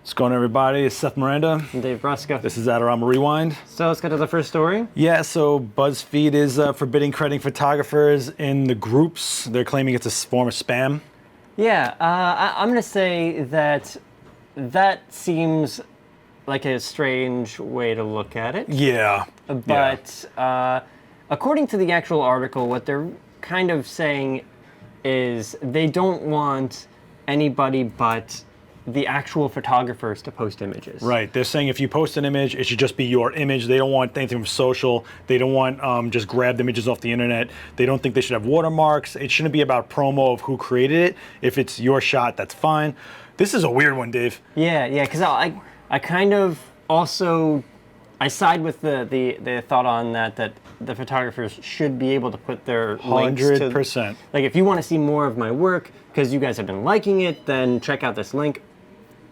What's going on, everybody? It's Seth Miranda. I'm Dave Brusca. This is Adorama Rewind. So let's get to the first story. Yeah, so Buzzfeed is forbidding crediting photographers in the groups. They're claiming it's a form of spam. Yeah, I'm going to say that seems like a strange way to look at it. Yeah. But according to the actual article, what they're kind of saying is they don't want anybody but the actual photographers to post images. Right. They're saying if you post an image, it should just be your image. They don't want anything from social. They don't want just grabbed images off the internet. They don't think they should have watermarks. It shouldn't be about promo of who created it. If it's your shot, that's fine. This is a weird one, Dave. Yeah, because I kind of also, I side with the thought on that the photographers should be able to put their 100%. Links to, like, if you want to see more of my work because you guys have been liking it, then check out this link.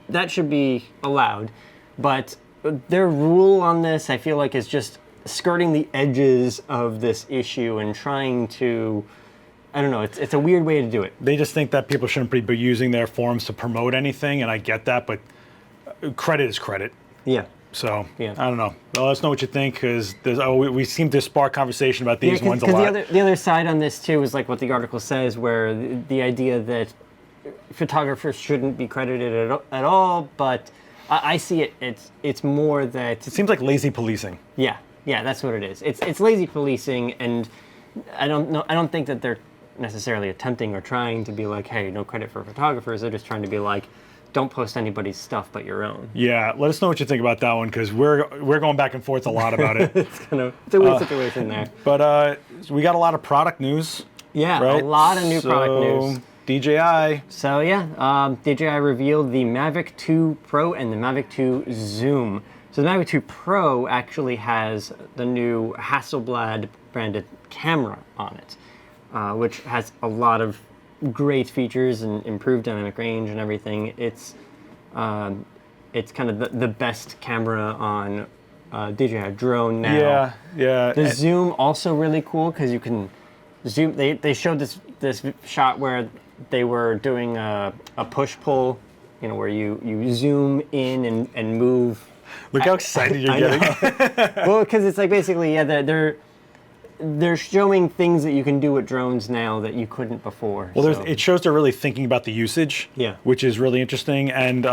That should be allowed, but their rule on this, I feel like, is just skirting the edges of this issue and trying to, I don't know, it's a weird way to do it. They just think that people shouldn't be using their forums to promote anything, and I get that, but credit is credit. Yeah. So, yeah. I don't know. Well, let us know what you think, because we seem to spark conversation about these ones a lot. The other side on this, too, is like what the article says, where the idea that photographers shouldn't be credited at all, but I see it's more that... It seems like lazy policing. Yeah, that's what it is. It's lazy policing, and I don't think that they're necessarily attempting or trying to be like, hey, no credit for photographers. They're just trying to be like, don't post anybody's stuff but your own. Yeah, let us know what you think about that one, because we're going back and forth a lot about it. It's a weird situation there. But we got a lot of product news. Yeah, right? A lot of new product news. DJI. So yeah, DJI revealed the Mavic 2 Pro and the Mavic 2 Zoom. So the Mavic 2 Pro actually has the new Hasselblad branded camera on it, which has a lot of great features and improved dynamic range and everything. It's kind of the best camera on DJI drone now. Yeah. The Zoom also really cool because you can zoom. They showed this shot where they were doing a push-pull, where you zoom in and move. Look how excited you're getting. Well, because it's like basically, they're showing things that you can do with drones now that you couldn't before. Well, it shows they're really thinking about the usage, which is really interesting, and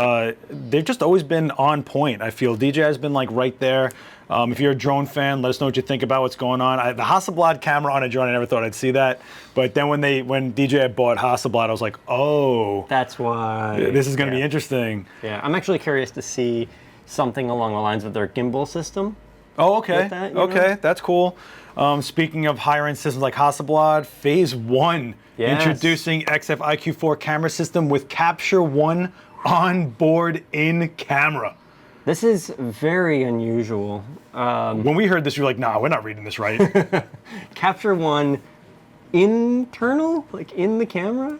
they've just always been on point. I feel DJI has been like right there. If you're a drone fan, let us know what you think about what's going on. The Hasselblad camera on a drone, I never thought I'd see that, but then when DJI bought Hasselblad, I was like, oh, that's why this is going to be interesting. Yeah, I'm actually curious to see something along the lines of their gimbal system. Oh, okay. Okay, that's cool. Speaking of higher-end systems like Hasselblad, Phase 1, introducing XF-IQ4 camera system with Capture One onboard in camera. This is very unusual. When we heard this, we were like, nah, we're not reading this right. Capture One internal, like in the camera?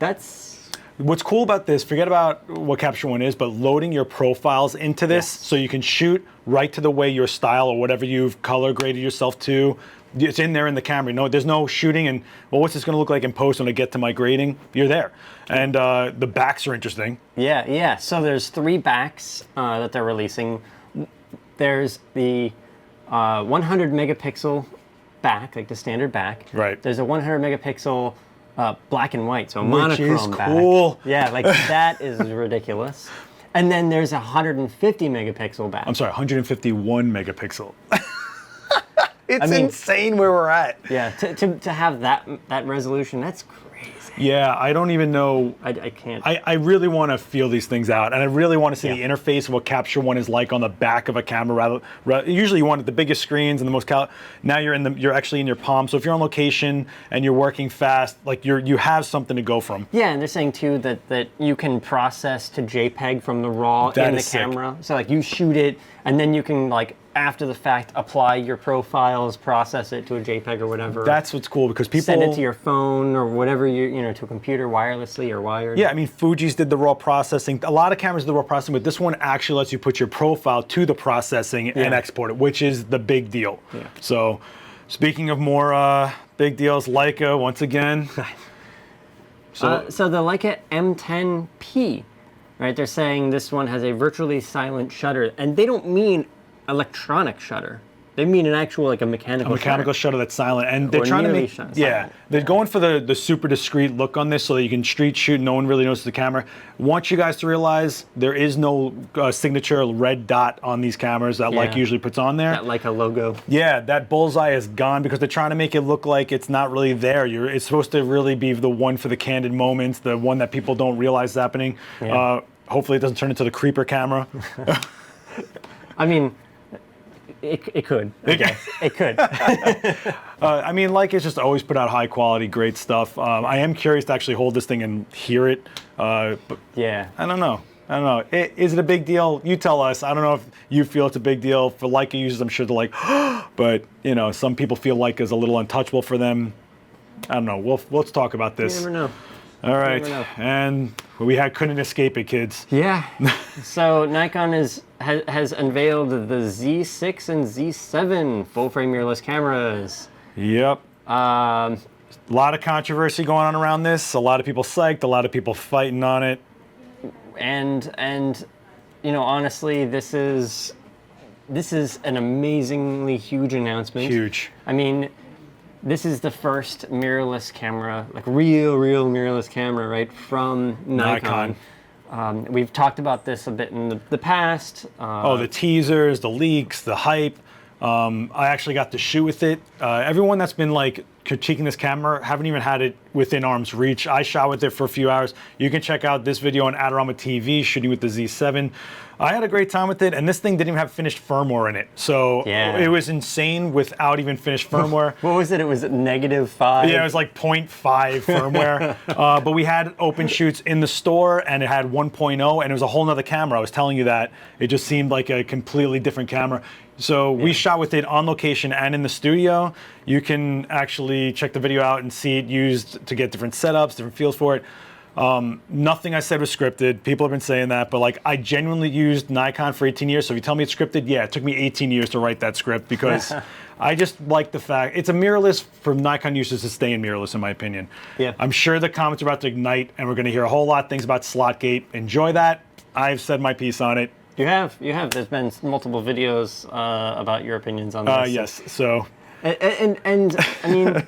That's... What's cool about this, forget about what Capture One is, but loading your profiles into this so you can shoot right to the way your style or whatever you've color graded yourself to. It's in there in the camera. No, there's no shooting and, well, what's this going to look like in post when I get to my grading? You're there. And the backs are interesting. Yeah. So there's 3 backs that they're releasing. There's the 100 megapixel back, like the standard back. Right. There's a 100 megapixel black and white, so a monochrome Which is back. Cool. Yeah, like that is ridiculous. And then there's a 150 megapixel back. I'm sorry, 151 megapixel. It's insane where we're at. Yeah, to have that resolution, that's crazy. Yeah, I don't even know. I can't. I really want to feel these things out, and I really want to see the interface of what Capture One is like on the back of a camera. Usually you want the biggest screens and the most. Now you're actually in your palm. So if you're on location and you're working fast, like you have something to go from. Yeah, and they're saying too that you can process to JPEG from the raw in the camera. So like you shoot it, and then you can like after the fact apply your profiles, process it to a JPEG or whatever. That's what's cool because people send it to your phone or whatever to a computer wirelessly or wired. Yeah, I mean Fuji's did the raw processing. A lot of cameras did the raw processing, but this one actually lets you put your profile to the processing and export it, which is the big deal. Yeah. So, speaking of more big deals, Leica once again. So the Leica M10-P right? They're saying this one has a virtually silent shutter, and they don't mean electronic shutter. They mean an actual, like a mechanical shutter that's silent, and they're trying to make they're going for the super discreet look on this, so that you can street shoot. No one really notices the camera. Want you guys to realize there is no signature red dot on these cameras that Leica usually puts on there. That Leica logo. Yeah, that bullseye is gone because they're trying to make it look like it's not really there. It's supposed to really be the one for the candid moments, the one that people don't realize is happening. Yeah. Hopefully, it doesn't turn into the creeper camera. I mean. It could. I guess. It could. I mean, Leica's just always put out high quality, great stuff. I am curious to actually hold this thing and hear it. But yeah. I don't know. Is it a big deal? You tell us. I don't know if you feel it's a big deal. For Leica users, I'm sure they're like, but you know, some people feel Leica's a little untouchable for them. I don't know. Let's talk about this. You never know. All right, and we couldn't escape it, kids. Yeah. So Nikon has unveiled the Z6 and Z7 full-frame mirrorless cameras. Yep. A lot of controversy going on around this. A lot of people psyched. A lot of people fighting on it. And you know, honestly, this is an amazingly huge announcement. Huge. I mean. This is the first mirrorless camera, like real mirrorless camera, right, from Nikon. We've talked about this a bit in the past. The teasers, the leaks, the hype. I actually got to shoot with it. Everyone that's been like critiquing this camera haven't even had it within arm's reach. I shot with it for a few hours. You can check out this video on Adorama TV, shooting with the Z7. I had a great time with it, and this thing didn't even have finished firmware in it. So it was insane without even finished firmware. What was it? It was -5? Yeah, it was like 0.5 firmware. But we had open shoots in the store, and it had 1.0, and it was a whole nother camera. I was telling you that. It just seemed like a completely different camera. So we shot with it on location and in the studio. You can actually check the video out and see it used to get different setups, different feels for it. Nothing I said was scripted. People have been saying that, but like I genuinely used Nikon for 18 years. So if you tell me it's scripted, yeah, it took me 18 years to write that script because I just like the fact it's a mirrorless for Nikon users to stay in mirrorless, in my opinion. Yeah. I'm sure the comments are about to ignite, and we're going to hear a whole lot of things about Slotgate. Enjoy that. I've said my piece on it. You have. There's been multiple videos about your opinions on this. Yes. So. And I mean,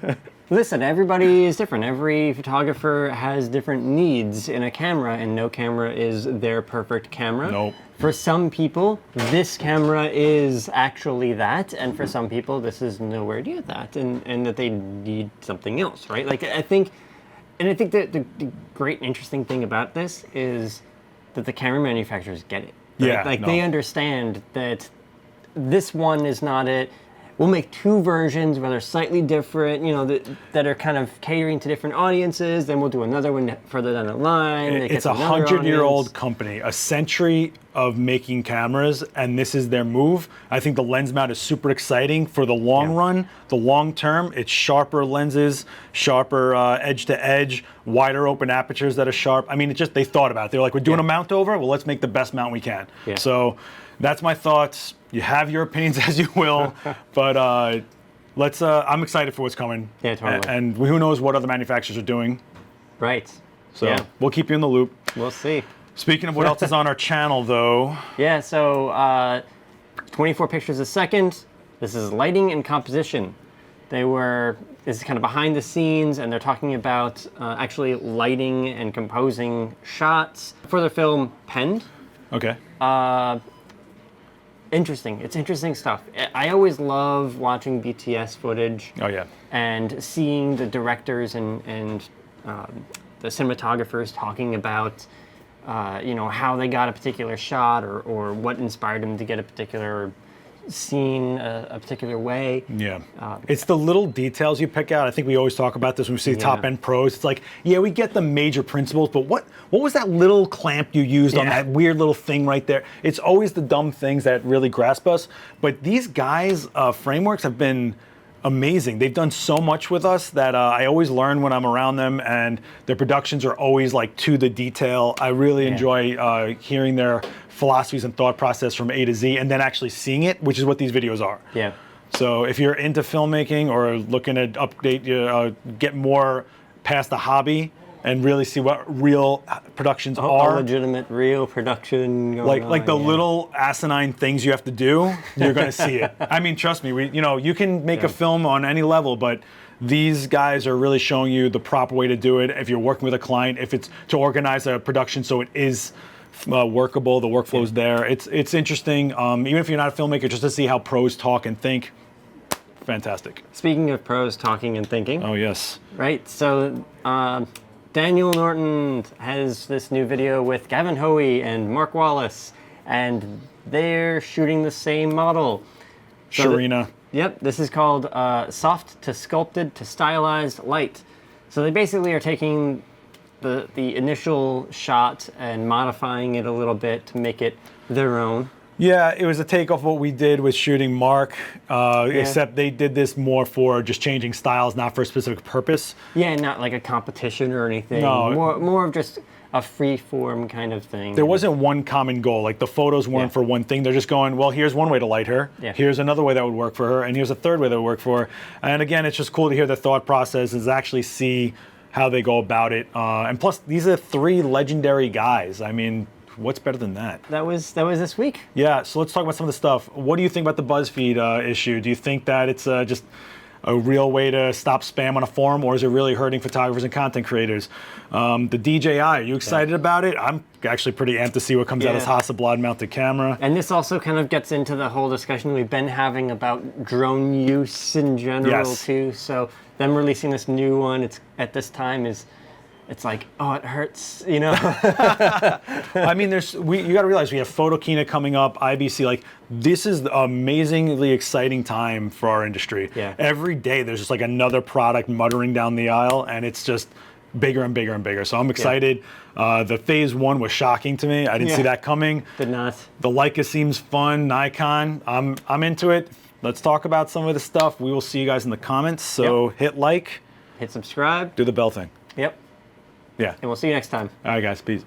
listen, everybody is different. Every photographer has different needs in a camera, and no camera is their perfect camera. Nope. For some people, this camera is actually that, and for some people, this is nowhere near that, and that they need something else, right? Like I think that the great interesting thing about this is that the camera manufacturers get it. Right? Yeah. They understand that this one is not it. We'll make two versions where they're slightly different, you know, that are kind of catering to different audiences. Then we'll do another one further down the line. It's a 100-year-old company, a century of making cameras, and this is their move. I think the lens mount is super exciting for the long run, the long term. It's sharper lenses, sharper edge to edge, wider open apertures that are sharp. I mean, they thought about it. They're like, we're doing a mount over. Well, let's make the best mount we can. Yeah. So that's my thoughts. You have your opinions as you will, but I'm excited for what's coming. Yeah, totally. And who knows what other manufacturers are doing. Right. So we'll keep you in the loop. We'll see. Speaking of what else is on our channel, though. Yeah, so 24 pictures a second. This is lighting and composition. This is kind of behind the scenes, and they're talking about actually lighting and composing shots for the film Penned. Okay. Interesting. It's interesting stuff. I always love watching BTS footage. Oh, yeah. And seeing the directors and the cinematographers talking about, how they got a particular shot or what inspired them to get a particular scene a particular way. Yeah. It's the little details you pick out. I think we always talk about this when we see top-end pros. It's like, yeah, we get the major principles, but what was that little clamp you used on that weird little thing right there? It's always the dumb things that really grasp us. But these guys' frameworks have been amazing. They've done so much with us that I always learn when I'm around them, and their productions are always like to the detail. I really enjoy hearing their philosophies and thought process from A to Z, and then actually seeing it, which is what these videos are. Yeah. So if you're into filmmaking or looking to update, get more past the hobby, and really see what real productions A are. legitimate, real production going on. Like the little asinine things you have to do, you're going to see it. I mean, trust me, you can make a film on any level, but these guys are really showing you the proper way to do it. If you're working with a client, if it's to organize a production so it is workable, the workflow's there. It's interesting, even if you're not a filmmaker, just to see how pros talk and think. Fantastic. Speaking of pros talking and thinking. Oh, yes. Right, so Daniel Norton has this new video with Gavin Hoey and Mark Wallace, and they're shooting the same model. So Sharina. Yep, this is called Soft to Sculpted to Stylized Light. So they basically are taking the initial shot and modifying it a little bit to make it their own. Yeah, it was a takeoff of what we did with shooting Mark, except they did this more for just changing styles, not for a specific purpose. Yeah, not like a competition or anything. No. More of just a free form kind of thing. There wasn't one common goal. Like the photos weren't for one thing. They're just going, well, here's one way to light her. Yeah. Here's another way that would work for her. And here's a third way that would work for her. And again, it's just cool to hear their thought process and actually see how they go about it. And plus, these are 3 legendary guys. I mean, what's better than that? That was this week. Yeah, so let's talk about some of the stuff. What do you think about the Buzzfeed issue? Do you think that it's just a real way to stop spam on a forum, or is it really hurting photographers and content creators? The DJI, are you excited about it? I'm actually pretty amped to see what comes out as Hasselblad mounted camera. And this also kind of gets into the whole discussion we've been having about drone use in general too. So them releasing this new one, it's at this time it's like, oh, it hurts, you know? I mean, you got to realize we have Photokina coming up, IBC. Like, this is an amazingly exciting time for our industry. Yeah. Every day there's just like another product muttering down the aisle, and it's just bigger and bigger and bigger. So I'm excited. The phase 1 was shocking to me. I didn't see that coming. Did not. The Leica seems fun. Nikon, I'm into it. Let's talk about some of the stuff. We will see you guys in the comments. So hit like, hit subscribe, do the bell thing. Yep. Yeah. And we'll see you next time. All right, guys. Peace.